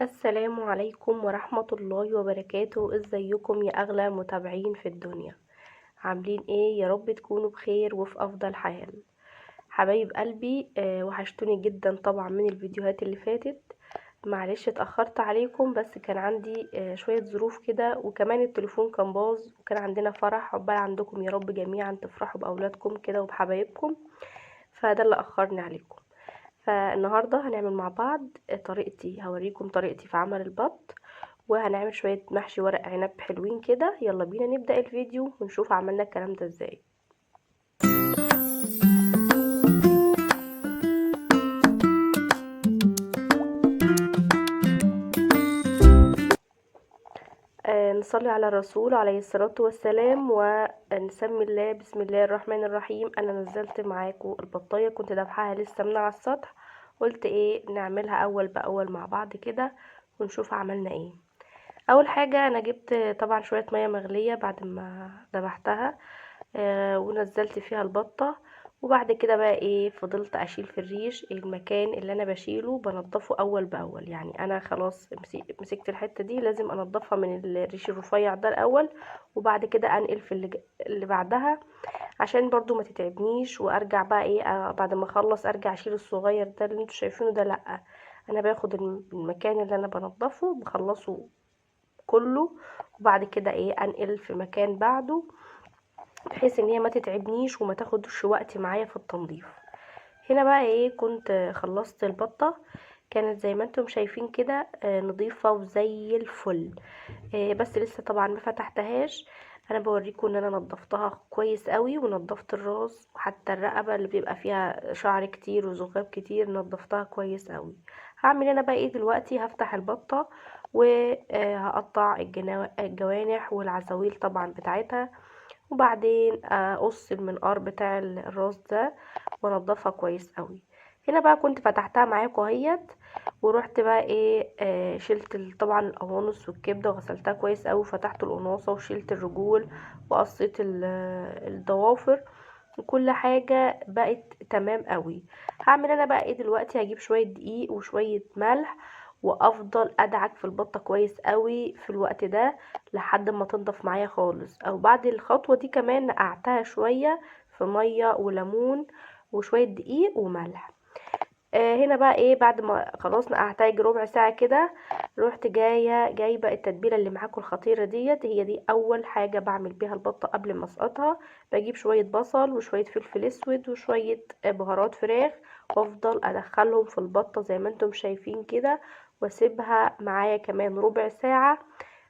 السلام عليكم ورحمة الله وبركاته. ازيكم يا اغلى متابعين في الدنيا؟ عاملين ايه؟ يا رب تكونوا بخير وفي افضل حال. حبايب قلبي، وحشتوني جدا طبعا من الفيديوهات اللي فاتت. معلش اتأخرت عليكم، بس كان عندي شوية ظروف كده، وكمان التليفون كان باظ، وكان عندنا فرح. عقبال عندكم يا رب جميعا تفرحوا بأولادكم كده وبحبايبكم، فده اللي أخرني عليكم. فالنهاردة هنعمل مع بعض هوريكم طريقتي في عمل البط، وهنعمل شوية محشي ورق عنب حلوين كده. يلا بينا نبدأ الفيديو ونشوف عملنا الكلام ده ازاي. نصلي على الرسول عليه الصلاة والسلام ونسمي الله. بسم الله الرحمن الرحيم. انا نزلت معاكم البطاية، كنت دافعاها لسه من على السطح، قلت ايه نعملها اول باول مع بعض كده ونشوف عملنا ايه. اول حاجة انا جبت طبعا شوية مية مغلية بعد ما ذبحتها، ونزلت فيها البطة. وبعد كده بقى ايه، فضلت اشيل في الريش. المكان اللي انا بشيله بنضفه اول باول، يعني انا خلاص مسكت الحتة دي لازم انضفها من الريش الرفيع ده الاول، وبعد كده انقل في اللي بعدها، عشان برضو ما تتعبنيش. وارجع بقى ايه، بعد ما اخلص ارجع اشيل الصغير ده اللي انتوا شايفينه ده. لا، انا باخد المكان اللي انا بنضفه بخلصه كله، وبعد كده ايه انقل في مكان بعده، بحيث ان هي ما تتعبنيش وما تاخدش وقت معايا في التنظيف. هنا بقى ايه، كنت خلصت البطة، كانت زي ما انتم شايفين كده نظيفة وزي الفل. بس لسه طبعا ما فتحتهاش. انا بوريكم ان انا نضفتها كويس قوي، ونضفت الراس وحتى الرقبة اللي بيبقى فيها شعر كتير وزغاب كتير نضفتها كويس قوي. هعمل انا بقى ايه دلوقتي، هفتح البطة وهقطع الجوانح والعزاويل طبعا بتاعتها، وبعدين اقص المنقار بتاع الراس ده وانضفها كويس قوي. هنا بقى كنت فتحتها معاكم اهيت، ورحت بقى ايه شلت طبعا القوانص والكبده وغسلتها كويس قوي، وفتحت القناصه وشلت الرجول وقصيت الضوافر، وكل حاجه بقت تمام قوي. هعمل انا بقى ايه دلوقتي، هجيب شويه دقيق وشويه ملح، وافضل ادعك في البطه كويس قوي في الوقت ده لحد ما تنضف معايا خالص. او بعد الخطوه دي كمان نقعتها شويه في ميه وليمون وشويه دقيق وملح. هنا بقى ايه، بعد ما خلاص نقعتها يجي ربع ساعه كده، رحت جايبه التتبيله اللي معاكم الخطيره ديت. هي دي اول حاجه بعمل بيها البطه قبل ما اسقطها. بجيب شويه بصل وشويه فلفل اسود وشويه بهارات فراخ، وافضل ادخلهم في البطه زي ما انتم شايفين كده، واسيبها معايا كمان ربع ساعه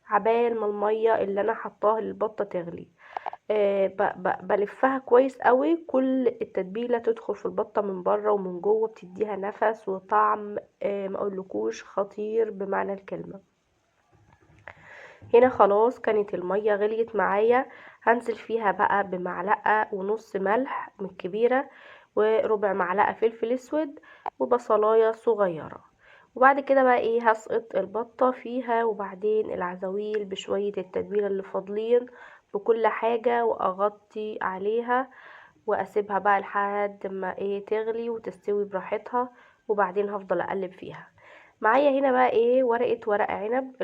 عبال ما الميه اللي انا حطاها للبطه تغلي. بلفها كويس قوي، كل التتبيله تدخل في البطه من بره ومن جوه، بتديها نفس وطعم ما اقولكوش خطير بمعنى الكلمه. هنا خلاص كانت الميه غليت معايا، هنزل فيها بقى بمعلقه ونص ملح من الكبيره، وربع معلقه فلفل اسود، وبصلايه صغيره. وبعد كده بقى ايه، هسقط البطة فيها، وبعدين العزاويل بشوية التتبيلة اللي فاضلين بكل حاجة، واغطي عليها واسيبها بقى لحد ما ايه تغلي وتستوي براحتها. وبعدين هفضل اقلب فيها. معايا هنا بقى ايه ورق عنب.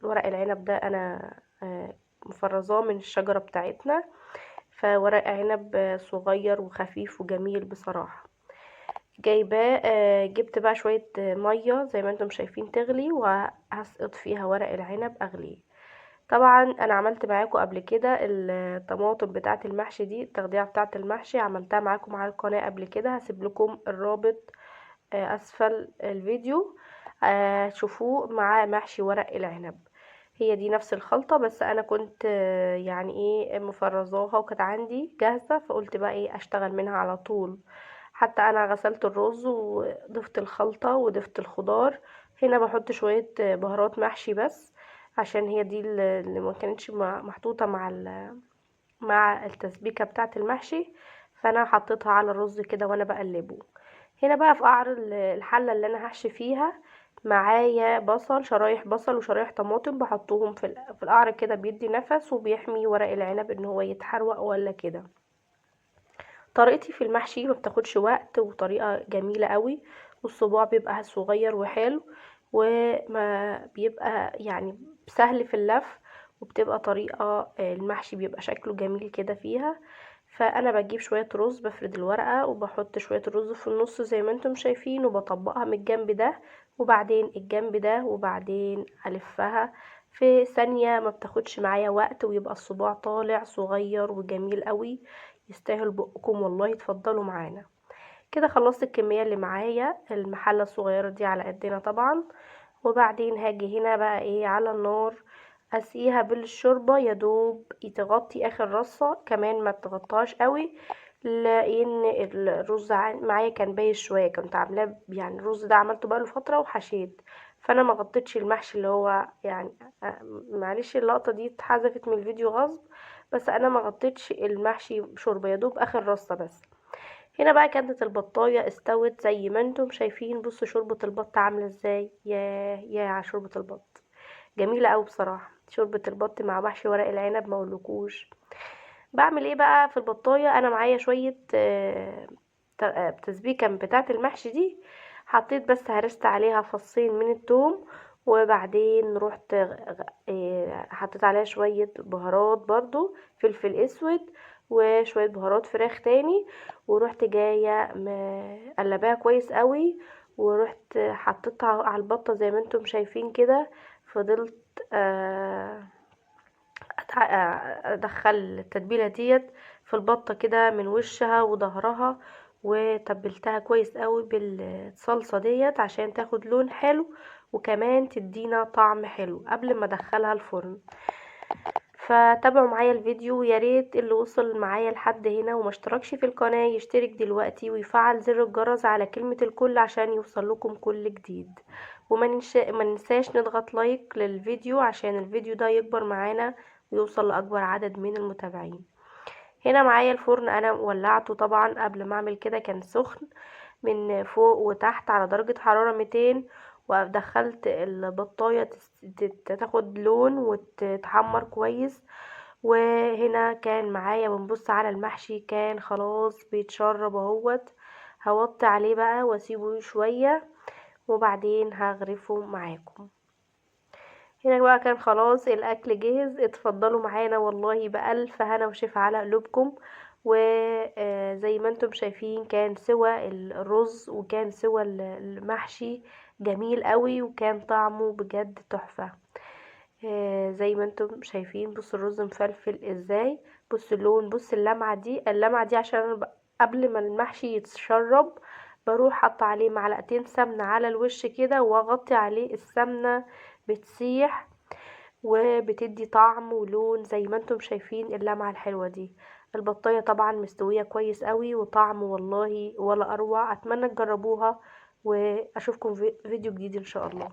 ورق العنب ده انا مفرزاه من الشجرة بتاعتنا، فورق عنب صغير وخفيف وجميل بصراحة. جايباه، جبت بقى شوية مية زي ما انتم شايفين تغلي، وهسقط فيها ورق العنب اغليه. طبعا انا عملت معاكم قبل كده الطماطم بتاعه المحشي دي، التغذية بتاعه المحشي عملتها معاكم على القناة قبل كده، هسيب لكم الرابط اسفل الفيديو، شوفوه مع محشي ورق العنب. هي دي نفس الخلطة، بس انا كنت يعني ايه مفرزاها وكانت عندي جاهزة، فقلت بقى ايه اشتغل منها على طول. حتى انا غسلت الرز وضفت الخلطة وضفت الخضار. هنا بحط شوية بهارات محشي بس، عشان هي دي اللي ما كانتش محطوطة مع التسبيكة بتاعة المحشي، فانا حطيتها على الرز كده وانا بقلبه. هنا بقى في قعر الحلة اللي انا هحشي فيها، معايا شرايح بصل وشرايح طماطم، بحطهم في القعر كده، بيدي نفس وبيحمي ورق العنب ان هو يتحروق ولا كده. طريقتي في المحشي ما بتاخدش وقت، وطريقة جميلة قوي، والصباع بيبقى صغير وحلو، وما بيبقى يعني سهل في اللف، وبتبقى طريقة المحشي بيبقى شكله جميل كده فيها. فانا بجيب شوية رز، بفرد الورقة وبحط شوية الرز في النص زي ما انتم شايفين، وبطبقها من الجنب ده وبعدين الجنب ده وبعدين الفها في ثانية، ما بتاخدش معايا وقت، ويبقى الصباع طالع صغير وجميل قوي، يستاهل بقكم والله. اتفضلوا معانا. كده خلصت الكمية اللي معايا، المحلة الصغيرة دي على قدنا طبعا. وبعدين هاجي هنا بقى ايه على النار، اسقيها بالشوربة يا دوب تغطي اخر رصة، كمان ما تغطاش قوي، لان الرز معايا كان بايش شوية، كنت عاملاه يعني الرز ده عملته بقاله فترة وحشيت، فانا ما غطيتش المحشي اللي هو يعني معلش اللقطة دي اتحذفت من الفيديو غصب، بس انا ما غطيتش المحشي بشوربة، يا دوب اخر رصة بس. هنا بقى كانت البطاية استوت زي ما انتم شايفين. بصوا شوربة البط عاملة ازاي، يا على شوربة البط، جميلة اوي بصراحة. شوربة البط مع محشي ورق العنب ما اقولكوش. بعمل ايه بقى في البطاية، انا معايا شوية تسبيكة بتاعة المحشي دي، حطيت بس هرست عليها فصين من التوم، وبعدين رحت حطيت عليها شوية بهارات برضو، فلفل اسود وشوية بهارات فراخ تاني، ورحت جاية مقلباها كويس قوي، ورحت حطيتها على البطة زي ما انتم شايفين كده. فضلت ادخل التتبيله ديت في البطه كده من وشها وظهرها، وتبلتها كويس قوي بالصلصه ديت عشان تاخد لون حلو، وكمان تدينا طعم حلو قبل ما ادخلها الفرن. فتابعوا معايا الفيديو، يا ريت اللي وصل معايا لحد هنا وما اشتركش في القناه يشترك دلوقتي ويفعل زر الجرس على كلمه الكل عشان يوصل لكم كل جديد. ما ننساش نضغط لايك للفيديو عشان الفيديو ده يكبر معانا ويوصل لاكبر عدد من المتابعين. هنا معايا الفرن انا ولعته طبعا، قبل ما اعمل كده كان سخن من فوق وتحت على درجة حرارة 200، ودخلت البطاية تاخد لون وتتحمر كويس. وهنا كان معايا بنبص على المحشي كان خلاص بيتشرب اهوت، هوطي عليه بقى واسيبه شوية وبعدين هغرفه معاكم. هنا بقى كان خلاص الاكل جاهز، اتفضلوا معانا والله بألف هنا وشفا على قلوبكم. وزي ما انتم شايفين كان سوى الرز وكان سوى المحشي جميل قوي، وكان طعمه بجد تحفة. زي ما انتم شايفين بصوا الرز مفلفل ازاي، بصوا اللون، بصوا اللمعة دي عشان أنا قبل ما المحشي يتشرب بروح حط عليه معلقتين سمنة على الوش كده واغطي عليه، السمنة بتسيح وبتدي طعم ولون زي ما انتم شايفين اللمعة الحلوة دي. البطاية طبعا مستوية كويس قوي وطعم والله ولا اروع. اتمنى تجربوها واشوفكم في فيديو جديد ان شاء الله.